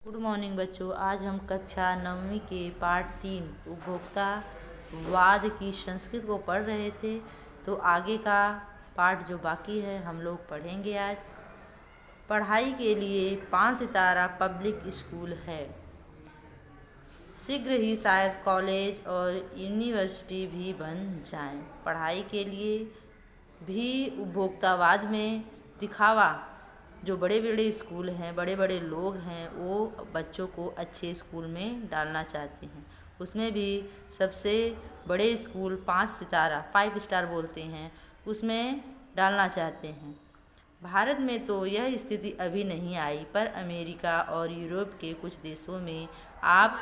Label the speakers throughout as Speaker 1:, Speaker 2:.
Speaker 1: Good morning बच्चों। आज हम कक्षा 9वीं के पाठ 3 उपभोक्तावाद की संस्कृत को पढ़ रहे थे। तो आगे का पाठ जो बाकी है हम लोग पढ़ेंगे आज। पढ़ाई के लिए 5 सितारा पब्लिक स्कूल है। शीघ्र ही शायद कॉलेज और यूनिवर्सिटी भी बन जाएं। पढ़ाई के लिए भी उपभोक्तावाद में दिखावा, जो बड़े बड़े स्कूल हैं, बड़े बड़े लोग हैं, वो बच्चों को अच्छे स्कूल में डालना चाहते हैं। उसमें भी सबसे बड़े स्कूल 5 सितारा 5 स्टार बोलते हैं, उसमें डालना चाहते हैं। भारत में तो यह स्थिति अभी नहीं आई, पर अमेरिका और यूरोप के कुछ देशों में आप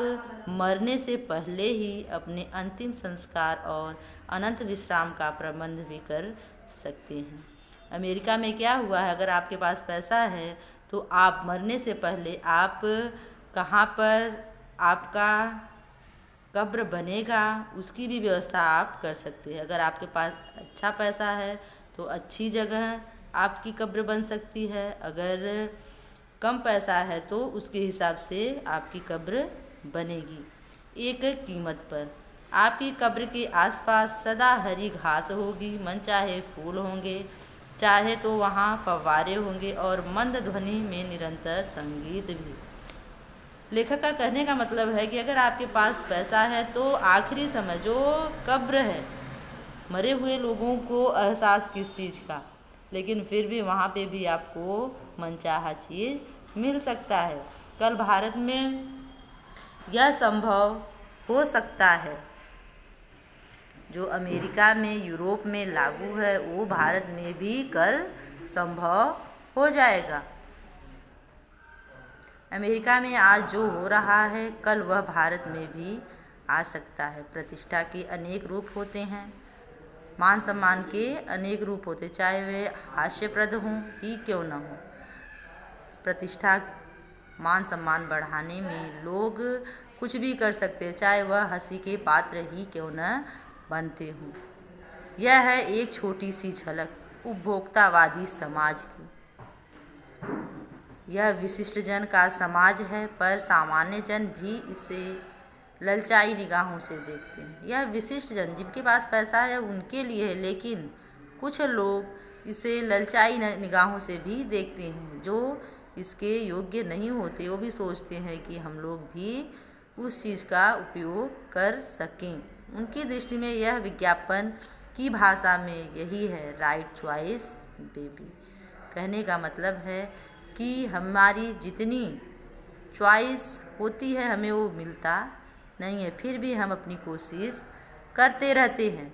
Speaker 1: मरने से पहले ही अपने अंतिम संस्कार और अनंत विश्राम का प्रबंध भी कर सकते हैं। अमेरिका में क्या हुआ है, अगर आपके पास पैसा है तो आप मरने से पहले आप कहाँ पर आपका कब्र बनेगा उसकी भी व्यवस्था आप कर सकते हैं। अगर आपके पास अच्छा पैसा है तो अच्छी जगह आपकी कब्र बन सकती है, अगर कम पैसा है तो उसके हिसाब से आपकी कब्र बनेगी एक कीमत पर। आपकी कब्र के आसपास सदा हरी घास होगी, मनचाहे फूल होंगे, चाहे तो वहाँ फव्वारे होंगे और मंद ध्वनि में निरंतर संगीत भी। लेखक का कहने का मतलब है कि अगर आपके पास पैसा है तो आखिरी समय जो कब्र है, मरे हुए लोगों को एहसास किस चीज़ का, लेकिन फिर भी वहाँ पे भी आपको मनचाहा चीज़ मिल सकता है। कल भारत में यह संभव हो सकता है, जो अमेरिका में यूरोप में लागू है वो भारत में भी कल संभव हो जाएगा। अमेरिका में आज जो हो रहा है कल वह भारत में भी आ सकता है। प्रतिष्ठा के अनेक रूप होते हैं, मान सम्मान के अनेक रूप होते, चाहे वे हास्यप्रद हों ही क्यों न हो। प्रतिष्ठा मान सम्मान बढ़ाने में लोग कुछ भी कर सकते हैं, चाहे वह हंसी के पात्र ही क्यों न बनते हों। यह है एक छोटी सी झलक उपभोक्तावादी समाज की। यह विशिष्ट जन का समाज है, पर सामान्य जन भी इसे ललचाई निगाहों से देखते हैं। यह विशिष्ट जन जिनके पास पैसा है उनके लिए है, लेकिन कुछ लोग इसे ललचाई निगाहों से भी देखते हैं। जो इसके योग्य नहीं होते वो भी सोचते हैं कि हम लोग भी उस चीज़ का उपयोग कर सकें। उनकी दृष्टि में यह विज्ञापन की भाषा में यही है, राइट चॉइस बेबी। कहने का मतलब है कि हमारी जितनी चॉइस होती है हमें वो मिलता नहीं है, फिर भी हम अपनी कोशिश करते रहते हैं।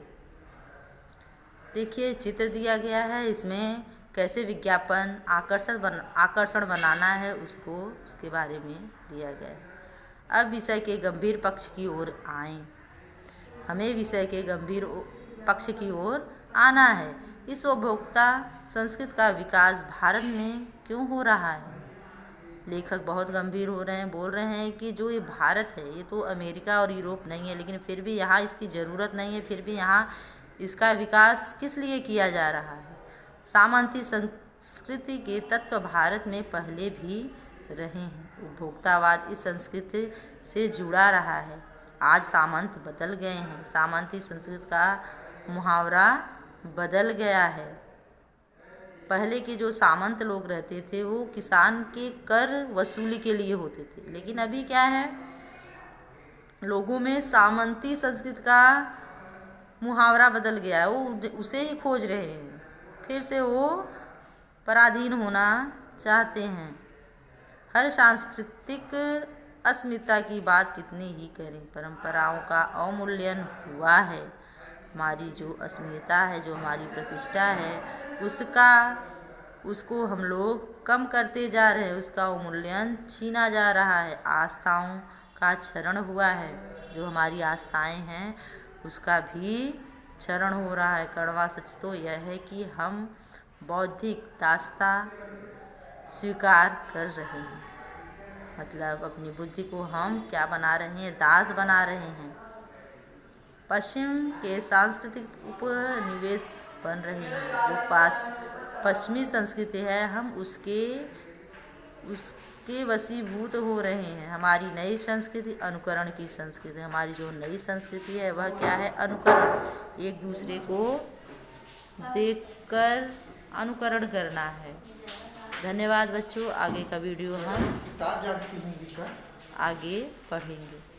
Speaker 1: देखिए चित्र दिया गया है, इसमें कैसे विज्ञापन आकर्षण बनाना है उसके बारे में दिया गया है। अब विषय के गंभीर पक्ष की ओर आएं। हमें विषय के गंभीर पक्ष की ओर आना है। इस उपभोक्ता संस्कृति का विकास भारत में क्यों हो रहा है? लेखक बहुत गंभीर हो रहे हैं, बोल रहे हैं कि जो ये भारत है ये तो अमेरिका और यूरोप नहीं है, लेकिन फिर भी यहाँ इसकी ज़रूरत नहीं है, फिर भी यहाँ इसका विकास किस लिए किया जा रहा है। सामंती संस्कृति के तत्व भारत में पहले भी रहे हैं। उपभोक्तावाद इस संस्कृति से जुड़ा रहा है। आज सामंत बदल गए हैं, सामंती संस्कृति का मुहावरा बदल गया है। पहले के जो सामंत लोग रहते थे वो किसान के कर वसूली के लिए होते थे, लेकिन अभी क्या है, लोगों में सामंती संस्कृति का मुहावरा बदल गया है, वो उसे ही खोज रहे हैं, फिर से वो पराधीन होना चाहते हैं। हर सांस्कृतिक अस्मिता की बात कितनी ही करें, परंपराओं का अवमूल्यन हुआ है। हमारी जो अस्मिता है, जो हमारी प्रतिष्ठा है, उसको हम लोग कम करते जा रहे हैं, उसका अवमूल्यन छीना जा रहा है। आस्थाओं का क्षरण हुआ है, जो हमारी आस्थाएं हैं उसका भी क्षरण हो रहा है। कड़वा सच तो यह है कि हम बौद्धिक दासता स्वीकार कर रहे हैं, मतलब अपनी बुद्धि को हम क्या बना रहे हैं, दास बना रहे हैं। पश्चिम के सांस्कृतिक उपनिवेश बन रहे हैं। जो पश्चिमी संस्कृति है हम उसके उसके वशीभूत हो रहे हैं। हमारी नई संस्कृति अनुकरण की संस्कृति। हमारी जो नई संस्कृति है वह क्या है? अनुकरण। एक दूसरे को देखकर अनुकरण करना है। धन्यवाद बच्चों। आगे का वीडियो हम आगे पढ़ेंगे।